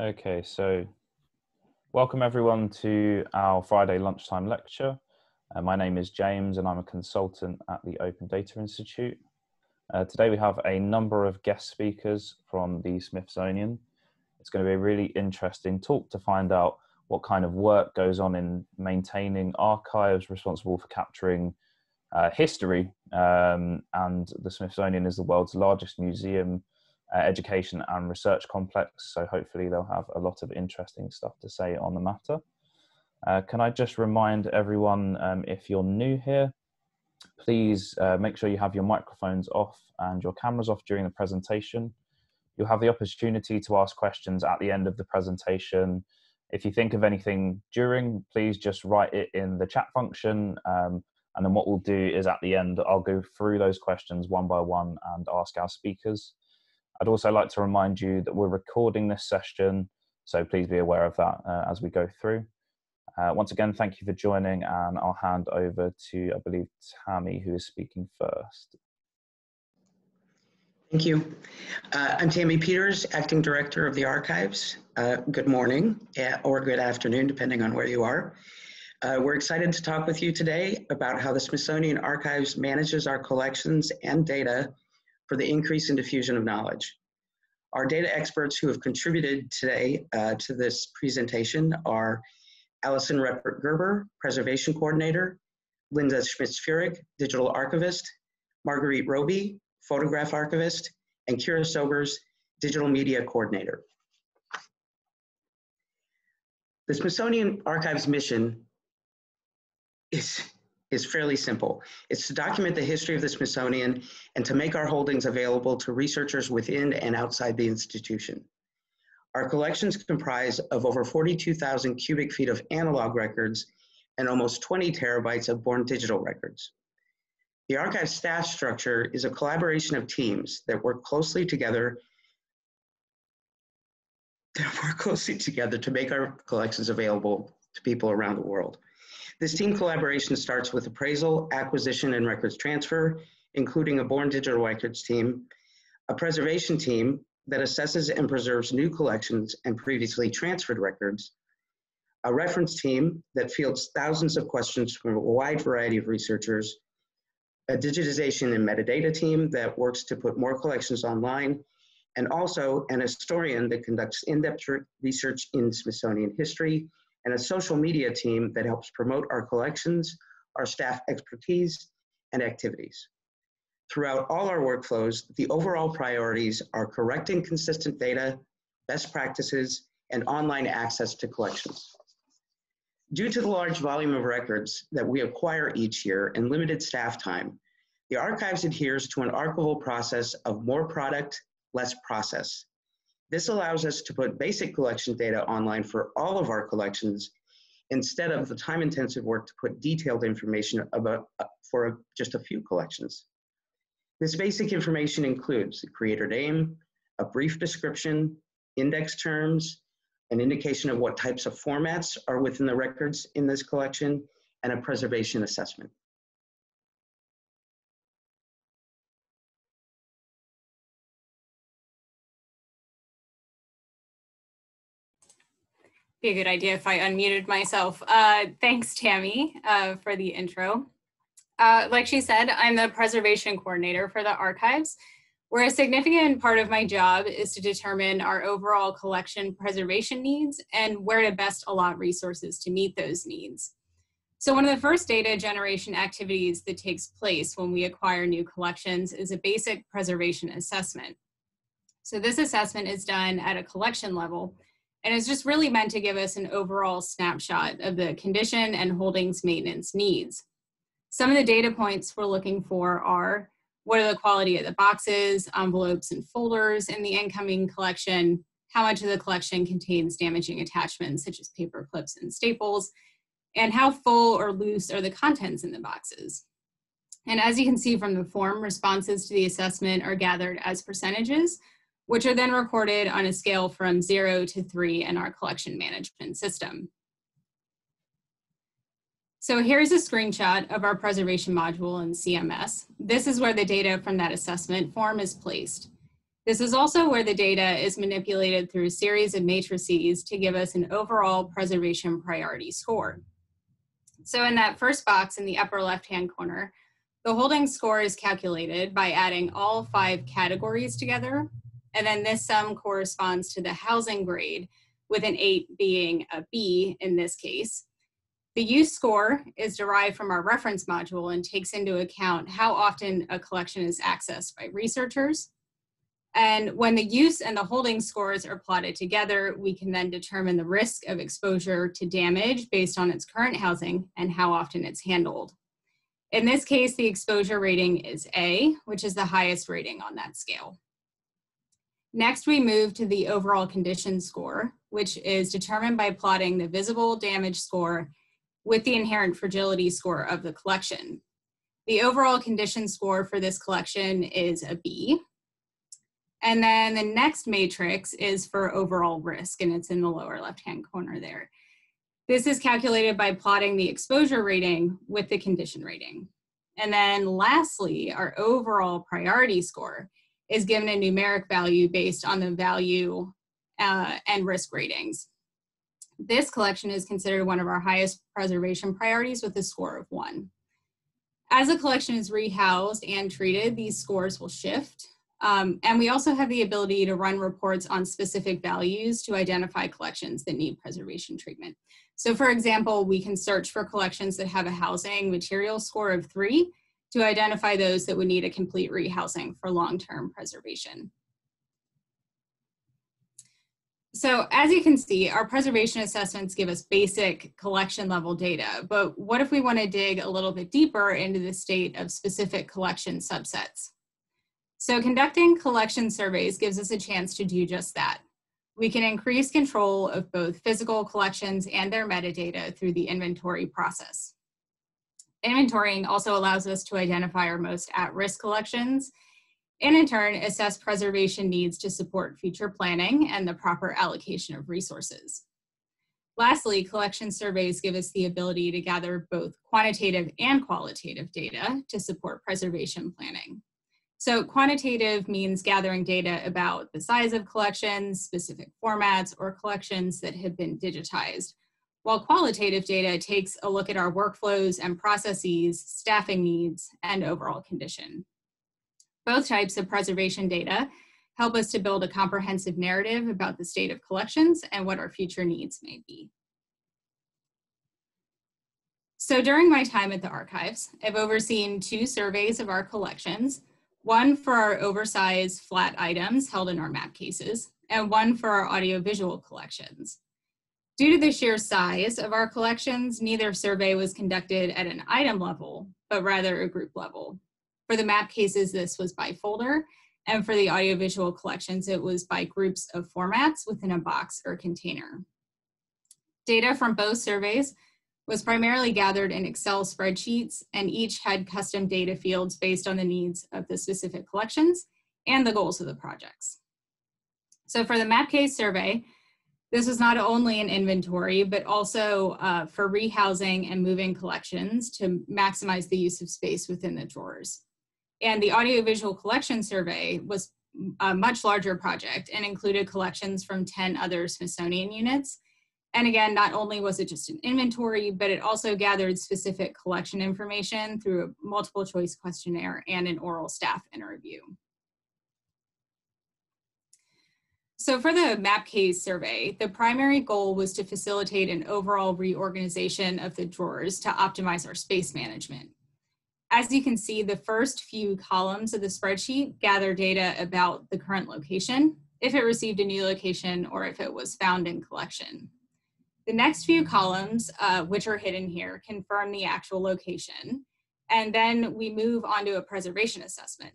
Okay, so welcome everyone to our Friday lunchtime lecture. My name is James and I'm a consultant at the Open Data Institute. Today we have a number of guest speakers from the Smithsonian. It's going to be a really interesting talk to find out what kind of work goes on in maintaining archives responsible for capturing history. And the Smithsonian is the world's largest museum, education and research complex, so hopefully they'll have a lot of interesting stuff to say on the matter. Can I just remind everyone, if you're new here, please make sure you have your microphones off and your cameras off during the presentation. You'll have the opportunity to ask questions at the end of the presentation. If you think of anything during, please just write it in the chat function, and then what we'll do is at the end, I'll go through those questions one by one and ask our speakers. I'd also like to remind you that we're recording this session, so please be aware of that as we go through. Once again, thank you for joining, and I'll hand over to, I believe, Tammy, who is speaking first. Thank you. I'm Tammy Peters, Acting Director of the Archives. Good morning or good afternoon, depending on where you are. We're excited to talk with you today about how the Smithsonian Archives manages our collections and data for the increase in diffusion of knowledge. Our data experts who have contributed today to this presentation are Allison Reppert-Gerber, Preservation Coordinator, Linda Schmitz-Furig, Digital Archivist, Marguerite Roby, Photograph Archivist, and Kira Sobers, Digital Media Coordinator. The Smithsonian Archives mission is fairly simple. It's to document the history of the Smithsonian and to make our holdings available to researchers within and outside the institution. Our collections comprise of over 42,000 cubic feet of analog records and almost 20 terabytes of born digital records. The archive staff structure is a collaboration of teams that work closely together to make our collections available to people around the world. This team collaboration starts with appraisal, acquisition, and records transfer, including a born digital records team, a preservation team that assesses and preserves new collections and previously transferred records, a reference team that fields thousands of questions from a wide variety of researchers, a digitization and metadata team that works to put more collections online, and also an historian that conducts in-depth research in Smithsonian history, and a social media team that helps promote our collections, our staff expertise, and activities. Throughout all our workflows, the overall priorities are correct and consistent data, best practices, and online access to collections. Due to the large volume of records that we acquire each year and limited staff time, the archives adheres to an archival process of more product, less process. This allows us to put basic collection data online for all of our collections instead of the time-intensive work to put detailed information for just a few collections. This basic information includes the creator name, a brief description, index terms, an indication of what types of formats are within the records in this collection, and a preservation assessment. Be a good idea if I unmuted myself. Thanks, Tammy, for the intro. Like she said, I'm the preservation coordinator for the archives, where a significant part of my job is to determine our overall collection preservation needs and where to best allot resources to meet those needs. So one of the first data generation activities that takes place when we acquire new collections is a basic preservation assessment. So this assessment is done at a collection level, and it's just really meant to give us an overall snapshot of the condition and holdings maintenance needs. Some of the data points we're looking for are, what are the quality of the boxes, envelopes, and folders in the incoming collection? How much of the collection contains damaging attachments such as paper clips and staples? And how full or loose are the contents in the boxes? And as you can see from the form, responses to the assessment are gathered as percentages, which are then recorded on a scale from 0 to 3 in our collection management system. So here's a screenshot of our preservation module in CMS. This is where the data from that assessment form is placed. This is also where the data is manipulated through a series of matrices to give us an overall preservation priority score. So in that first box in the upper left-hand corner, the holding score is calculated by adding all 5 categories together, and then this sum corresponds to the housing grade, with an 8 being a B in this case. The use score is derived from our reference module and takes into account how often a collection is accessed by researchers. And when the use and the holding scores are plotted together, we can then determine the risk of exposure to damage based on its current housing and how often it's handled. In this case, the exposure rating is A, which is the highest rating on that scale. Next, we move to the overall condition score, which is determined by plotting the visible damage score with the inherent fragility score of the collection. The overall condition score for this collection is a B. And then the next matrix is for overall risk, and it's in the lower left-hand corner there. This is calculated by plotting the exposure rating with the condition rating. And then lastly, our overall priority score is given a numeric value based on the value and risk ratings. This collection is considered one of our highest preservation priorities with a score of 1. As a collection is rehoused and treated, these scores will shift. And we also have the ability to run reports on specific values to identify collections that need preservation treatment. So for example, we can search for collections that have a housing material score of 3 to identify those that would need a complete rehousing for long-term preservation. So as you can see, our preservation assessments give us basic collection level data, but what if we want to dig a little bit deeper into the state of specific collection subsets? So conducting collection surveys gives us a chance to do just that. We can increase control of both physical collections and their metadata through the inventory process. Inventorying also allows us to identify our most at-risk collections and in turn assess preservation needs to support future planning and the proper allocation of resources. Lastly, collection surveys give us the ability to gather both quantitative and qualitative data to support preservation planning. So quantitative means gathering data about the size of collections, specific formats, or collections that have been digitized, while qualitative data takes a look at our workflows and processes, staffing needs, and overall condition. Both types of preservation data help us to build a comprehensive narrative about the state of collections and what our future needs may be. So during my time at the archives, I've overseen 2 surveys of our collections, one for our oversized flat items held in our map cases, and one for our audiovisual collections. Due to the sheer size of our collections, neither survey was conducted at an item level, but rather a group level. For the map cases, this was by folder, and for the audiovisual collections, it was by groups of formats within a box or container. Data from both surveys was primarily gathered in Excel spreadsheets, and each had custom data fields based on the needs of the specific collections and the goals of the projects. So for the map case survey, this was not only an inventory, but also for rehousing and moving collections to maximize the use of space within the drawers. And the audiovisual collection survey was a much larger project and included collections from 10 other Smithsonian units. And again, not only was it just an inventory, but it also gathered specific collection information through a multiple choice questionnaire and an oral staff interview. So for the map case survey, the primary goal was to facilitate an overall reorganization of the drawers to optimize our space management. As you can see, the first few columns of the spreadsheet gather data about the current location, if it received a new location, or if it was found in collection. The next few columns, which are hidden here, confirm the actual location, and then we move on to a preservation assessment.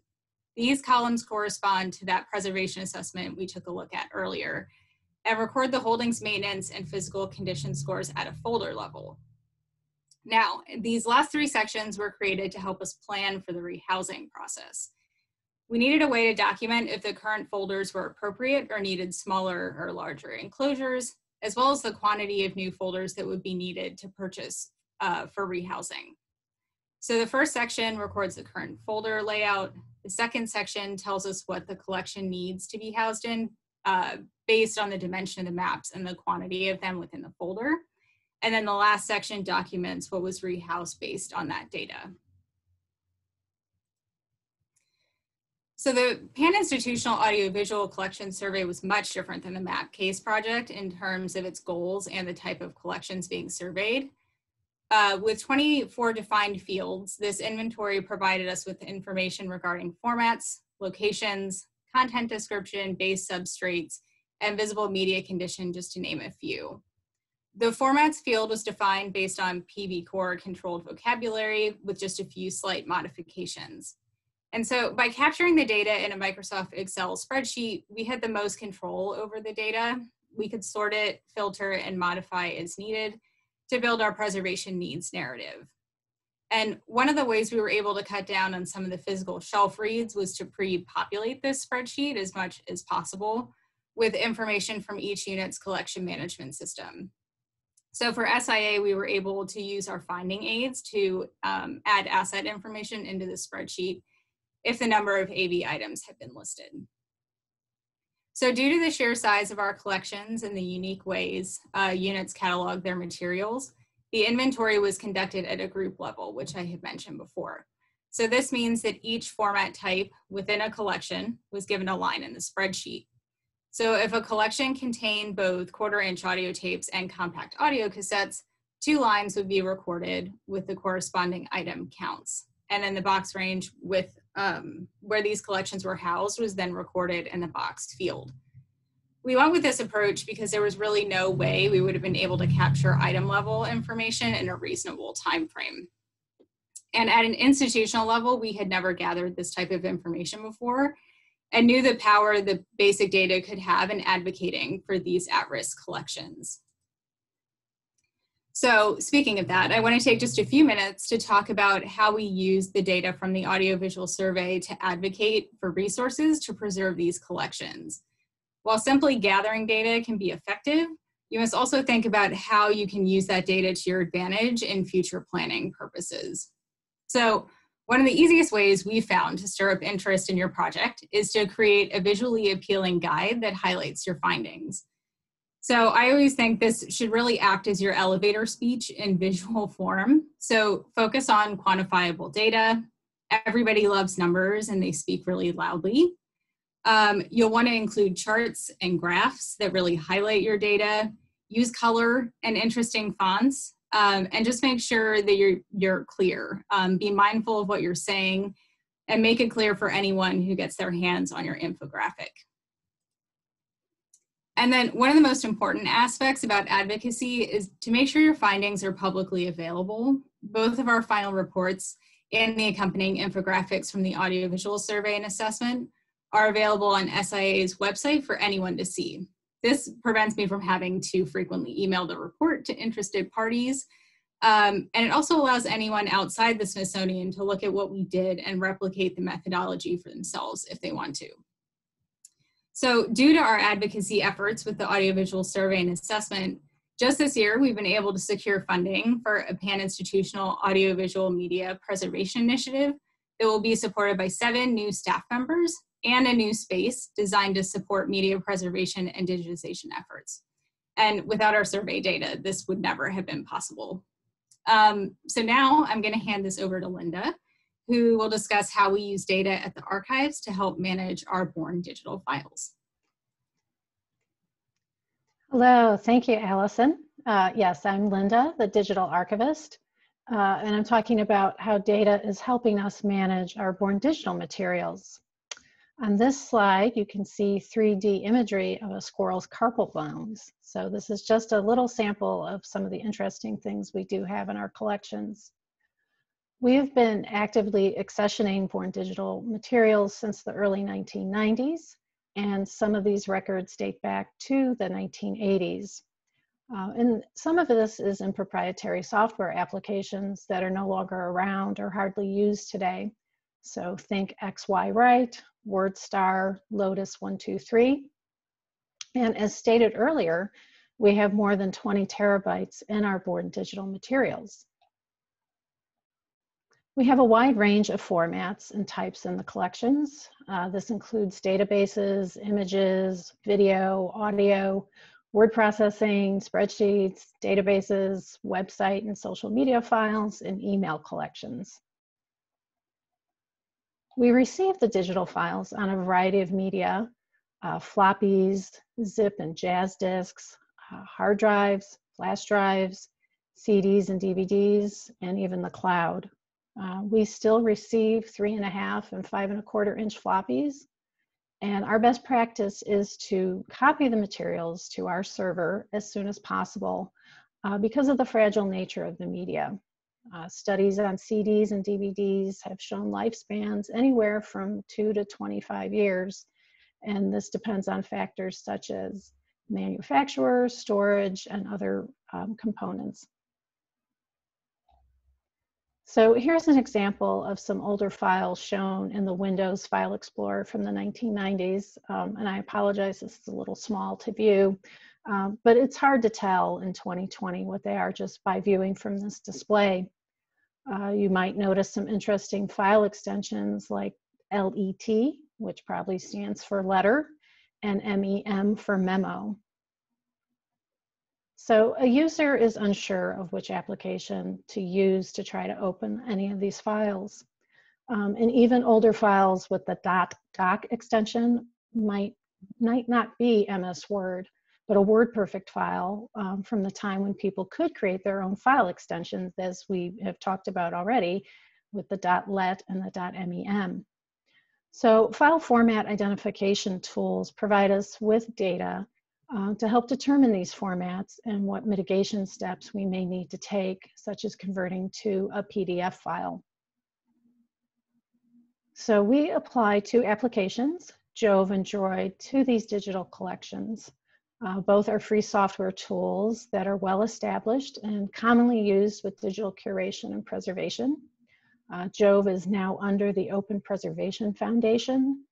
These columns correspond to that preservation assessment we took a look at earlier and record the holdings maintenance and physical condition scores at a folder level. Now, these last 3 sections were created to help us plan for the rehousing process. We needed a way to document if the current folders were appropriate or needed smaller or larger enclosures, as well as the quantity of new folders that would be needed to purchase for rehousing. So the first section records the current folder layout. The second section tells us what the collection needs to be housed in based on the dimension of the maps and the quantity of them within the folder. And then the last section documents what was rehoused based on that data. So the Pan-Institutional Audiovisual Collection Survey was much different than the MAP case project in terms of its goals and the type of collections being surveyed. With 24 defined fields, this inventory provided us with information regarding formats, locations, content description, base substrates, and visible media condition, just to name a few. The formats field was defined based on PV Core controlled vocabulary with just a few slight modifications. And so by capturing the data in a Microsoft Excel spreadsheet, we had the most control over the data. We could sort it, filter, and modify as needed to build our preservation needs narrative. And one of the ways we were able to cut down on some of the physical shelf reads was to pre-populate this spreadsheet as much as possible with information from each unit's collection management system. So for SIA, we were able to use our finding aids to add asset information into the spreadsheet if the number of AV items had been listed. So due to the sheer size of our collections and the unique ways units catalog their materials, the inventory was conducted at a group level, which I had mentioned before. So this means that each format type within a collection was given a line in the spreadsheet. So if a collection contained both quarter-inch audio tapes and compact audio cassettes, 2 lines would be recorded with the corresponding item counts. And then the box range with where these collections were housed was then recorded in the boxed field. We went with this approach because there was really no way we would have been able to capture item level information in a reasonable time frame. And at an institutional level, we had never gathered this type of information before and knew the power the basic data could have in advocating for these at-risk collections. So speaking of that, I want to take just a few minutes to talk about how we use the data from the audiovisual survey to advocate for resources to preserve these collections. While simply gathering data can be effective, you must also think about how you can use that data to your advantage in future planning purposes. So one of the easiest ways we've found to stir up interest in your project is to create a visually appealing guide that highlights your findings. So I always think this should really act as your elevator speech in visual form. So focus on quantifiable data. Everybody loves numbers and they speak really loudly. You'll want to include charts and graphs that really highlight your data. Use color and interesting fonts, and just make sure that you're clear. Be mindful of what you're saying and make it clear for anyone who gets their hands on your infographic. And then one of the most important aspects about advocacy is to make sure your findings are publicly available. Both of our final reports and the accompanying infographics from the audiovisual survey and assessment are available on SIA's website for anyone to see. This prevents me from having to frequently email the report to interested parties. And it also allows anyone outside the Smithsonian to look at what we did and replicate the methodology for themselves if they want to. So due to our advocacy efforts with the audiovisual survey and assessment, just this year, we've been able to secure funding for a pan-institutional audiovisual media preservation initiative that will be supported by 7 new staff members and a new space designed to support media preservation and digitization efforts. And without our survey data, this would never have been possible. So now I'm going to hand this over to Linda, who will discuss how we use data at the archives to help manage our born digital files. Hello, thank you, Allison. Yes, I'm Linda, the digital archivist, and I'm talking about how data is helping us manage our born digital materials. On this slide, you can see 3D imagery of a squirrel's carpal bones. So this is just a little sample of some of the interesting things we do have in our collections. We have been actively accessioning born digital materials since the early 1990s, and some of these records date back to the 1980s. And some of this is in proprietary software applications that are no longer around or hardly used today. So think XYWrite, WordStar, Lotus 123. And as stated earlier, we have more than 20 terabytes in our born digital materials. We have a wide range of formats and types in the collections. This includes databases, images, video, audio, word processing, spreadsheets, databases, website and social media files, and email collections. We receive the digital files on a variety of media, floppies, zip and jazz disks, hard drives, flash drives, CDs and DVDs, and even the cloud. We still receive 3.5 and 5.25 inch floppies, and our best practice is to copy the materials to our server as soon as possible because of the fragile nature of the media. Studies on CDs and DVDs have shown lifespans anywhere from 2 to 25 years, and this depends on factors such as manufacturer, storage, and other components. So here's an example of some older files shown in the Windows File Explorer from the 1990s. And I apologize, this is a little small to view, but it's hard to tell in 2020 what they are just by viewing from this display. You might notice some interesting file extensions like LET, which probably stands for letter, and MEM for memo. So a user is unsure of which application to use to try to open any of these files. And even older files with the .doc extension might not be MS Word, but a WordPerfect file from the time when people could create their own file extensions, as we have talked about already with the .let and the .mem. So file format identification tools provide us with data to help determine these formats and what mitigation steps we may need to take, such as converting to a PDF file. So we apply two applications, Jove and Droid, to these digital collections. Both are free software tools that are well established and commonly used with digital curation and preservation. Jove is now under the Open Preservation Foundation,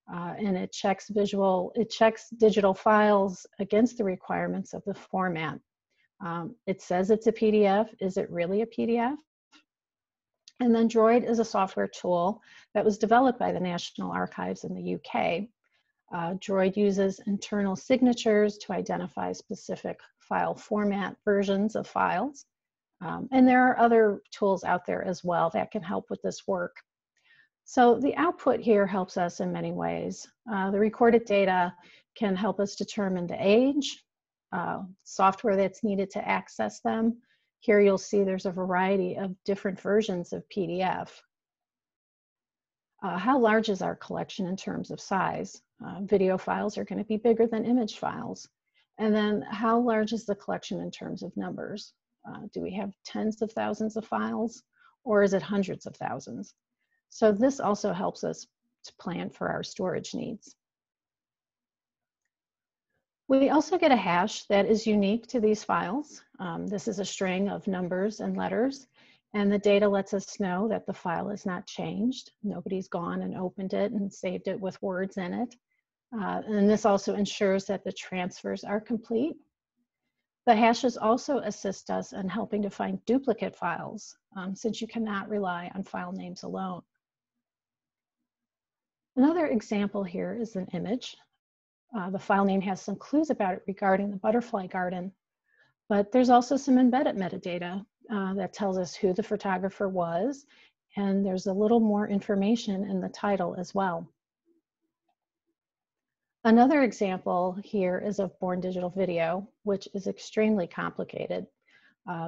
and it checks digital files against the requirements of the format. It says it's a PDF. Is it really a PDF? And then Droid is a software tool that was developed by the National Archives in the UK. Droid uses internal signatures to identify specific file format versions of files. And there are other tools out there as well that can help with this work. So the output here helps us in many ways. The recorded data can help us determine the age, software that's needed to access them. Here you'll see there's a variety of different versions of PDF. How large is our collection in terms of size? Video files are going to be bigger than image files. And then how large is the collection in terms of numbers? Do we have tens of thousands of files, or is it hundreds of thousands? So this also helps us to plan for our storage needs. We also get a hash that is unique to these files. This is a string of numbers and letters, and the data lets us know that the file is not changed. Nobody's gone and opened it and saved it with words in it. And this also ensures that the transfers are complete. The hashes also assist us in helping to find duplicate files, since you cannot rely on file names alone. Another example here is an image. The file name has some clues about it regarding the butterfly garden, but there's also some embedded metadata that tells us who the photographer was, and there's a little more information in the title as well. Another example here is of born digital video, which is extremely complicated.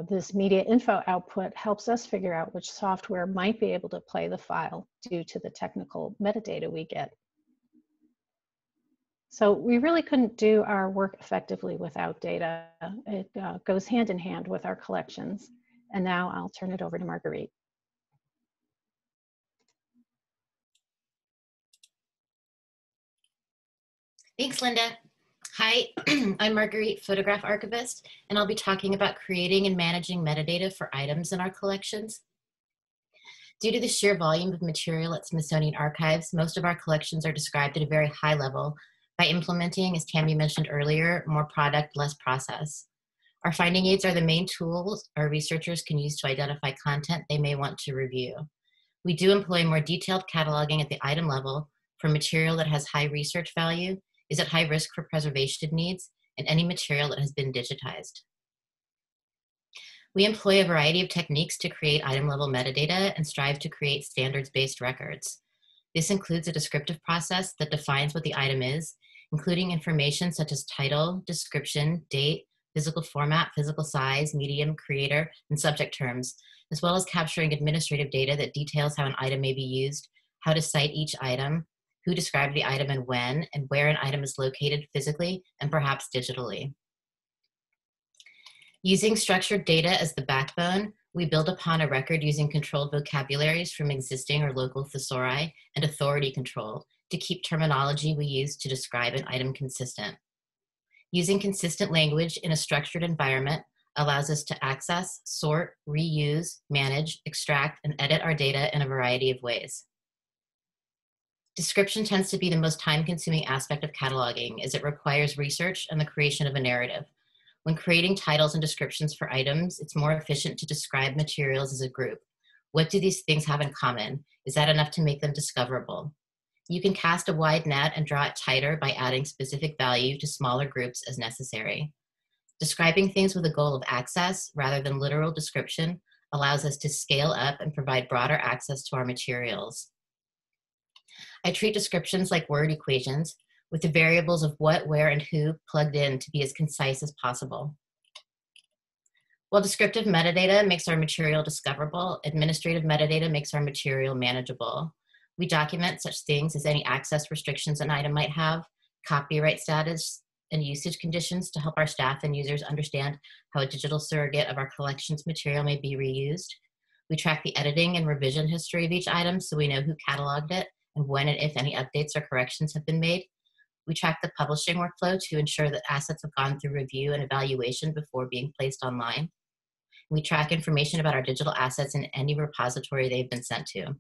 This media info output helps us figure out which software might be able to play the file due to the technical metadata we get. So we really couldn't do our work effectively without data. It goes hand in hand with our collections. And now I'll turn it over to Marguerite. Thanks, Linda. Hi, I'm Marguerite, photograph archivist, and I'll be talking about creating and managing metadata for items in our collections. Due to the sheer volume of material at Smithsonian Archives, most of our collections are described at a very high level by implementing, as Tammy mentioned earlier, more product, less process. Our finding aids are the main tools our researchers can use to identify content they may want to review. We do employ more detailed cataloging at the item level for material that has high research value, is at high risk for preservation needs, and any material that has been digitized. We employ a variety of techniques to create item-level metadata and strive to create standards-based records. This includes a descriptive process that defines what the item is, including information such as title, description, date, physical format, physical size, medium, creator, and subject terms, as well as capturing administrative data that details how an item may be used, how to cite each item, who described the item and when, and where an item is located physically and perhaps digitally. Using structured data as the backbone, we build upon a record using controlled vocabularies from existing or local thesauri and authority control to keep terminology we use to describe an item consistent. Using consistent language in a structured environment allows us to access, sort, reuse, manage, extract, and edit our data in a variety of ways. Description tends to be the most time-consuming aspect of cataloging, as it requires research and the creation of a narrative. When creating titles and descriptions for items, it's more efficient to describe materials as a group. What do these things have in common? Is that enough to make them discoverable? You can cast a wide net and draw it tighter by adding specific value to smaller groups as necessary. Describing things with a goal of access rather than literal description allows us to scale up and provide broader access to our materials. I treat descriptions like word equations, with the variables of what, where, and who plugged in to be as concise as possible. While descriptive metadata makes our material discoverable, administrative metadata makes our material manageable. We document such things as any access restrictions an item might have, copyright status, and usage conditions to help our staff and users understand how a digital surrogate of our collections material may be reused. We track the editing and revision history of each item so we know who cataloged it and when and if any updates or corrections have been made. We track the publishing workflow to ensure that assets have gone through review and evaluation before being placed online. We track information about our digital assets in any repository they've been sent to.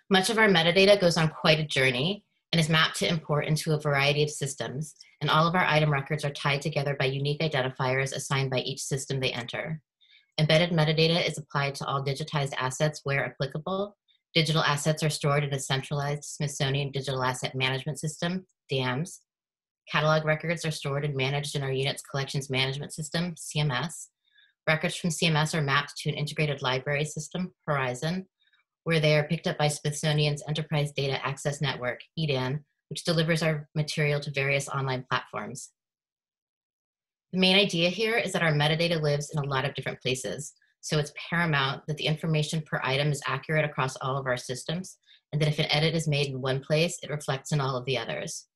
Much of our metadata goes on quite a journey and is mapped to import into a variety of systems, and all of our item records are tied together by unique identifiers assigned by each system they enter. Embedded metadata is applied to all digitized assets where applicable. Digital assets are stored in a centralized Smithsonian Digital Asset Management System, DAMS. Catalog records are stored and managed in our unit's Collections Management System, CMS. Records from CMS are mapped to an integrated library system, Horizon, where they are picked up by Smithsonian's Enterprise Data Access Network, EDAN, which delivers our material to various online platforms. The main idea here is that our metadata lives in a lot of different places. So it's paramount that the information per item is accurate across all of our systems, and that if an edit is made in one place, it reflects in all of the others.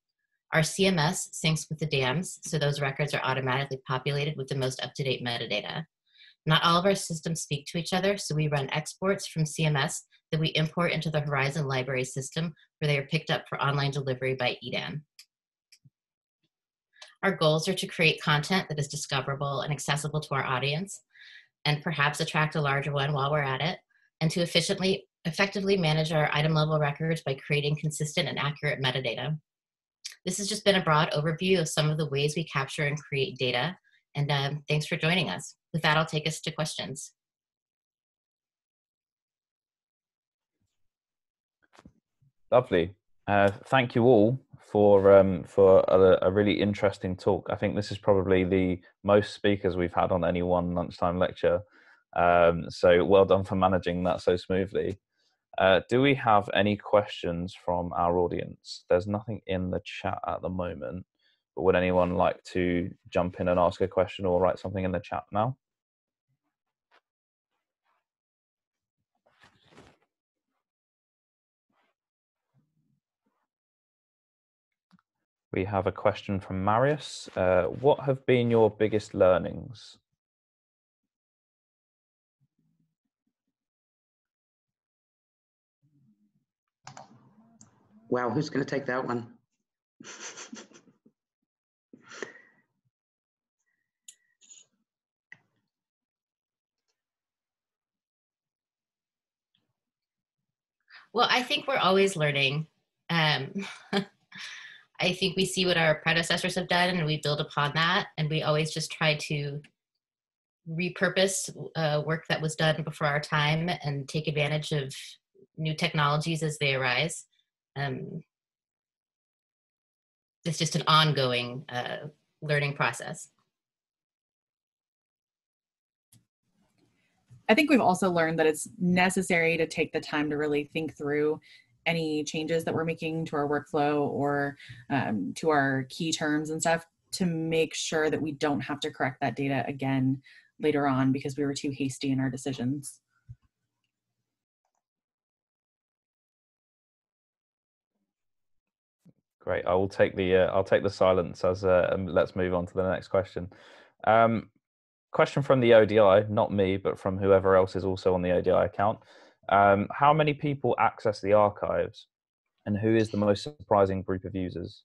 Our CMS syncs with the DAMs, so those records are automatically populated with the most up-to-date metadata. Not all of our systems speak to each other, so we run exports from CMS that we import into the Horizon library system, where they are picked up for online delivery by EDAN. Our goals are to create content that is discoverable and accessible to our audience, and perhaps attract a larger one while we're at it, and to effectively manage our item level records by creating consistent and accurate metadata. This has just been a broad overview of some of the ways we capture and create data, and thanks for joining us. With that, I'll take us to questions. Lovely. Thank you all for a really interesting talk. I think this is probably the most speakers we've had on any one lunchtime lecture. So well done for managing that so smoothly. Do we have any questions from our audience? There's nothing in the chat at the moment, but would anyone like to jump in and ask a question or write something in the chat now? We have a question from Marius. What have been your biggest learnings? Wow, who's going to take that one? Well, I think we're always learning. I think we see what our predecessors have done and we build upon that, and we always just try to repurpose work that was done before our time and take advantage of new technologies as they arise. It's just an ongoing learning process. I think we've also learned that it's necessary to take the time to really think through any changes that we're making to our workflow or to our key terms and stuff to make sure that we don't have to correct that data again later on because we were too hasty in our decisions. Great. I'll take the silence as let's move on to the next question. Question from the ODI, not me, but from whoever else is also on the ODI account. How many people access the archives, and who is the most surprising group of users?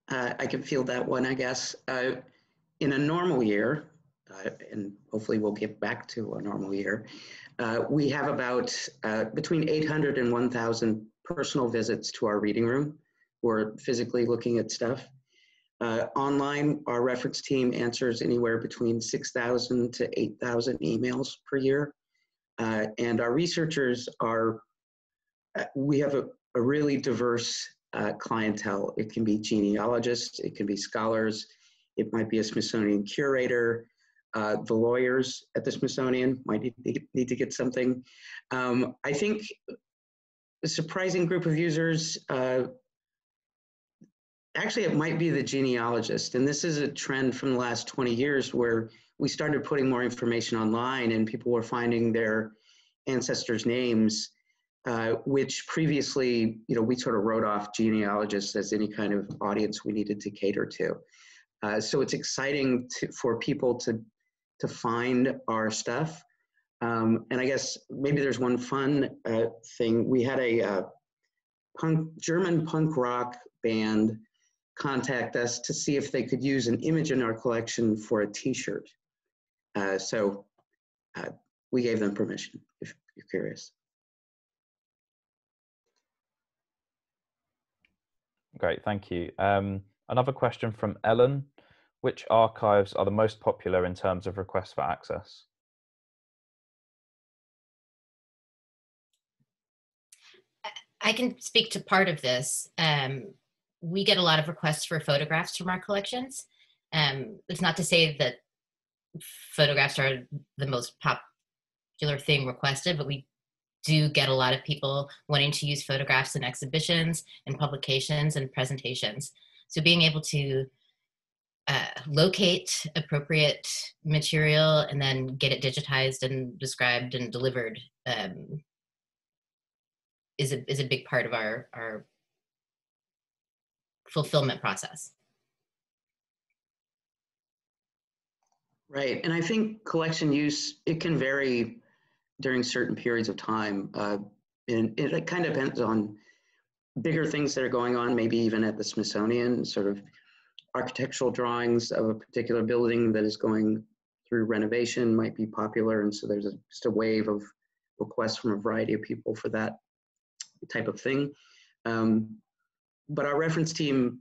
I can field that one, I guess. In a normal year, and hopefully we'll get back to a normal year, we have about between 800 and 1,000 personal visits to our reading room. We're physically looking at stuff. Online, our reference team answers anywhere between 6,000 to 8,000 emails per year. And our researchers we have a really diverse clientele. It can be genealogists, it can be scholars, it might be a Smithsonian curator, the lawyers at the Smithsonian might need to get something. I think a surprising group of users, actually, it might be the genealogist. And this is a trend from the last 20 years where we started putting more information online and people were finding their ancestors' names, which previously, we sort of wrote off genealogists as any kind of audience we needed to cater to. So it's exciting for people to find our stuff. And I guess maybe there's one fun thing. We had a German punk rock band contact us to see if they could use an image in our collection for a t-shirt. So we gave them permission, if you're curious. Great, thank you. Another question from Ellen. Which archives are the most popular in terms of requests for access? I can speak to part of this. We get a lot of requests for photographs from our collections. It's not to say that photographs are the most popular thing requested, but we do get a lot of people wanting to use photographs in exhibitions and publications and presentations. So being able to locate appropriate material and then get it digitized and described and delivered is a big part of our fulfillment process. Right, and I think collection use, it can vary during certain periods of time. And it kind of depends on bigger things that are going on, maybe even at the Smithsonian, sort of architectural drawings of a particular building that is going through renovation might be popular. And so there's just a wave of requests from a variety of people for that type of thing. But our reference team,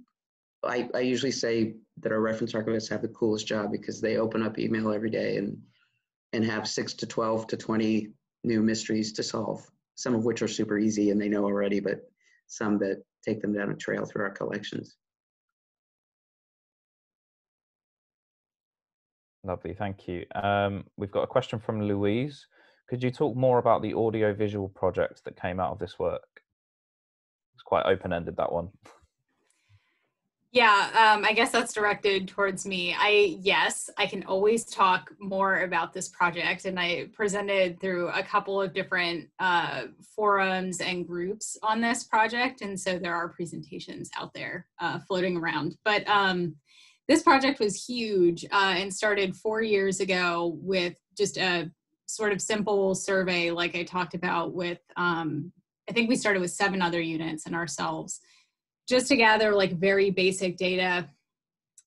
I usually say that our reference archivists have the coolest job because they open up email every day and have 6 to 12 to 20 new mysteries to solve, some of which are super easy and they know already, but some that take them down a trail through our collections. Lovely, thank you. We've got a question from Louise. Could you talk more about the audiovisual project that came out of this work? It's quite open-ended, that one. Yeah, I guess that's directed towards me. Yes, I can always talk more about this project, and I presented through a couple of different forums and groups on this project, and so there are presentations out there floating around. But this project was huge and started 4 years ago with just a sort of simple survey like I talked about with, I think we started with 7 other units and ourselves, just to gather like very basic data.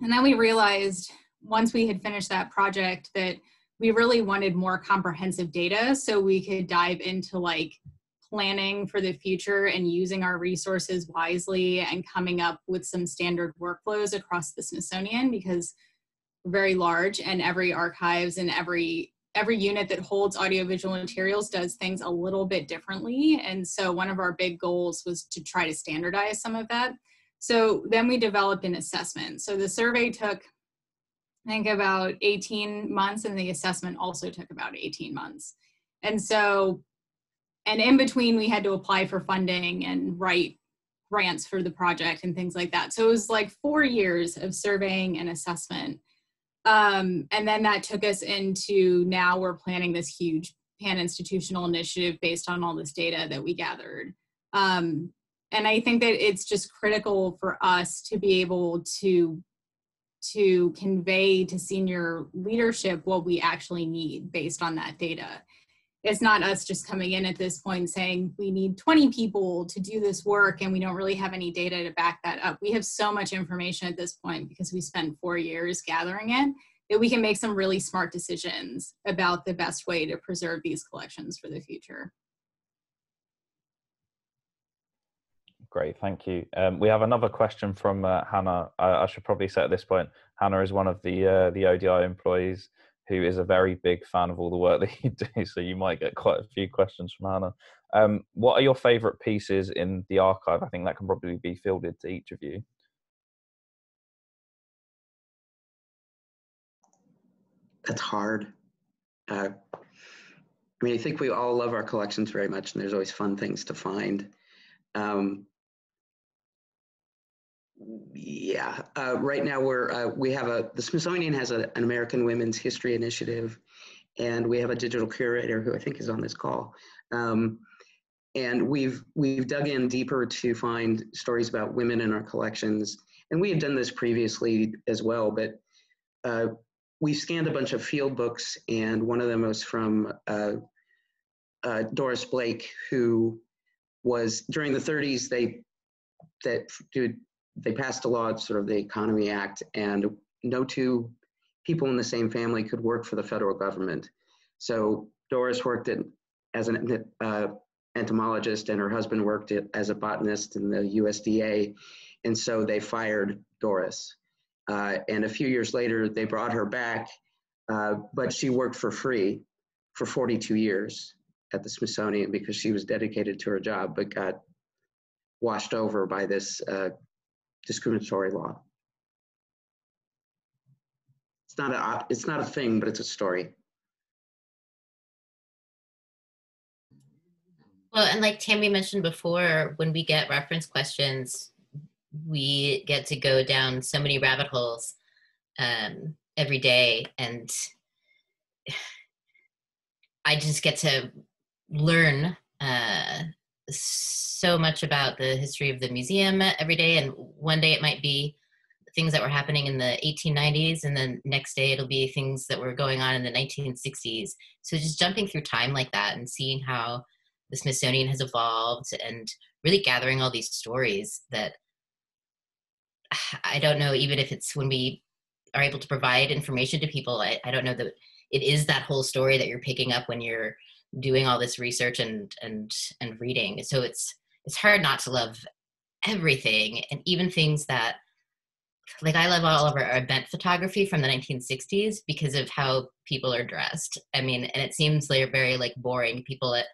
And then we realized once we had finished that project that we really wanted more comprehensive data so we could dive into like planning for the future and using our resources wisely and coming up with some standard workflows across the Smithsonian, because very large, and every archives and every unit that holds audiovisual materials does things a little bit differently. And so one of our big goals was to try to standardize some of that. So then we developed an assessment. So the survey took, I think, about 18 months, and the assessment also took about 18 months. And so, and in between, we had to apply for funding and write grants for the project and things like that. So it was like 4 years of surveying and assessment. And then that took us into, now we're planning this huge pan-institutional initiative based on all this data that we gathered. And I think that it's just critical for us to be able to convey to senior leadership what we actually need based on that data. It's not us just coming in at this point saying we need 20 people to do this work and we don't really have any data to back that up. We have so much information at this point because we spent 4 years gathering it, that we can make some really smart decisions about the best way to preserve these collections for the future. Great, thank you. We have another question from Hannah. I should probably say at this point, Hannah is one of the ODI employees who is a very big fan of all the work that you do, so you might get quite a few questions from Hannah. What are your favourite pieces in the archive? I think that can probably be fielded to each of you. That's hard. I mean, I think we all love our collections very much, and there's always fun things to find. Right now we have the Smithsonian has an American Women's History Initiative, and we have a digital curator who I think is on this call. And we've dug in deeper to find stories about women in our collections, and we had done this previously as well, but we scanned a bunch of field books, and one of them was from Doris Blake, who was, during the 30s, they passed a law, sort of the Economy Act, and no two people in the same family could work for the federal government. So Doris worked as an entomologist, and her husband worked as a botanist in the USDA, and so they fired Doris. And a few years later, they brought her back, but she worked for free for 42 years at the Smithsonian because she was dedicated to her job, but got washed over by this discriminatory law. It's not a thing, but it's a story. Well, and like Tammy mentioned before, when we get reference questions, we get to go down so many rabbit holes every day, and I just get to learn so much about the history of the museum every day. And one day it might be things that were happening in the 1890s, and then next day it'll be things that were going on in the 1960s. So just jumping through time like that and seeing how the Smithsonian has evolved, and really gathering all these stories that I don't know, even if it's when we are able to provide information to people, I don't know that it is that whole story that you're picking up when you're doing all this research and reading. So it's hard not to love everything, and even things that, like, I love all of our event photography from the 1960s because of how people are dressed. I mean, and it seems like very like boring people at,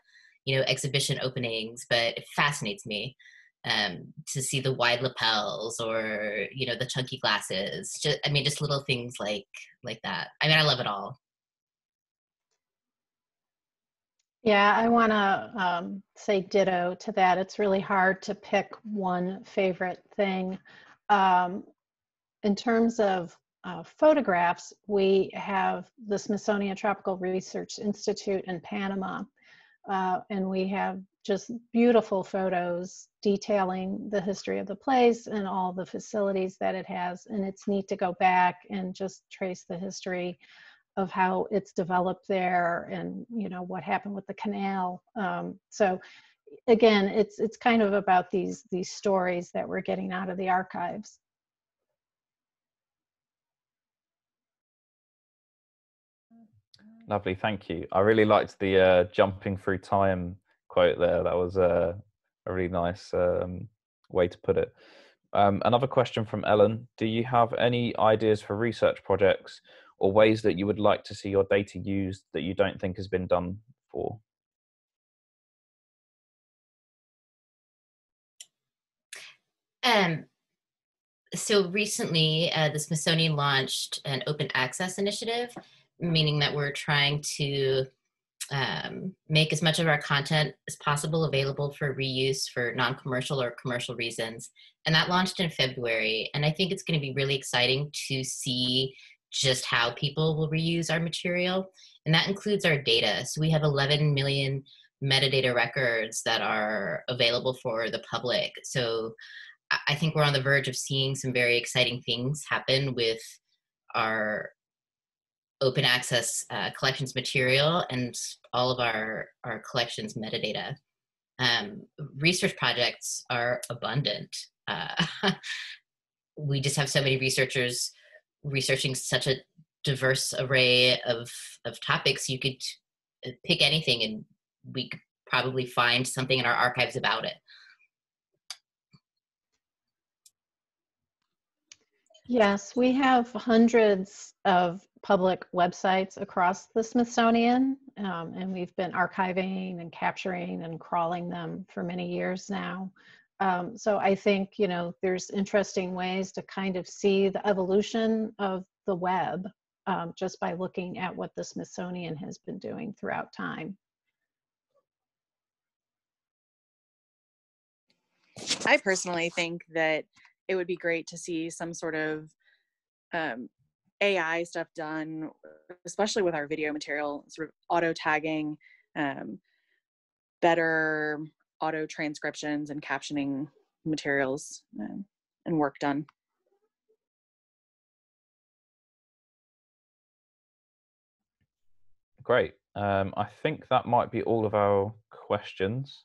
you know, exhibition openings, but it fascinates me to see the wide lapels, or, you know, the chunky glasses. Just little things like that. I mean, I love it all. Yeah, I want to say ditto to that. It's really hard to pick one favorite thing. In terms of photographs, we have the Smithsonian Tropical Research Institute in Panama, and we have just beautiful photos detailing the history of the place and all the facilities that it has. And it's neat to go back and just trace the history of how it's developed there, and, you know, what happened with the canal. So again, it's kind of about these stories that we're getting out of the archives. Lovely, thank you. I really liked the jumping through time quote there. That was a really nice way to put it. Another question from Ellen. Do you have any ideas for research projects or ways that you would like to see your data used that you don't think has been done before? So recently, the Smithsonian launched an open access initiative, meaning that we're trying to make as much of our content as possible available for reuse for non-commercial or commercial reasons. And that launched in February. And I think it's going to be really exciting to see just how people will reuse our material. And that includes our data. So we have 11 million metadata records that are available for the public. So I think we're on the verge of seeing some very exciting things happen with our open access collections material and all of our collections metadata. Research projects are abundant. We just have so many researchers researching such a diverse array of topics. You could pick anything and we could probably find something in our archives about it. Yes, we have hundreds of public websites across the Smithsonian, and we've been archiving and capturing and crawling them for many years now. So I think, you know, there's interesting ways to kind of see the evolution of the web just by looking at what the Smithsonian has been doing throughout time. I personally think that it would be great to see some sort of AI stuff done, especially with our video material, sort of auto tagging, better auto transcriptions and captioning materials and work done. Great. I think that might be all of our questions.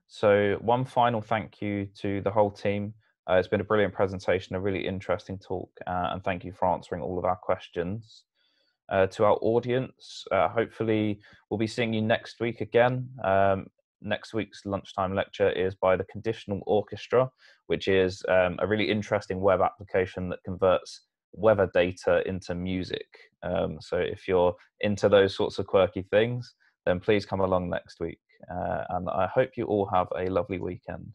So one final thank you to the whole team. It's been a brilliant presentation, a really interesting talk, and thank you for answering all of our questions. To our audience, hopefully we'll be seeing you next week again. Next week's lunchtime lecture is by the Conditional Orchestra, which is a really interesting web application that converts weather data into music. So if you're into those sorts of quirky things, then please come along next week. And I hope you all have a lovely weekend.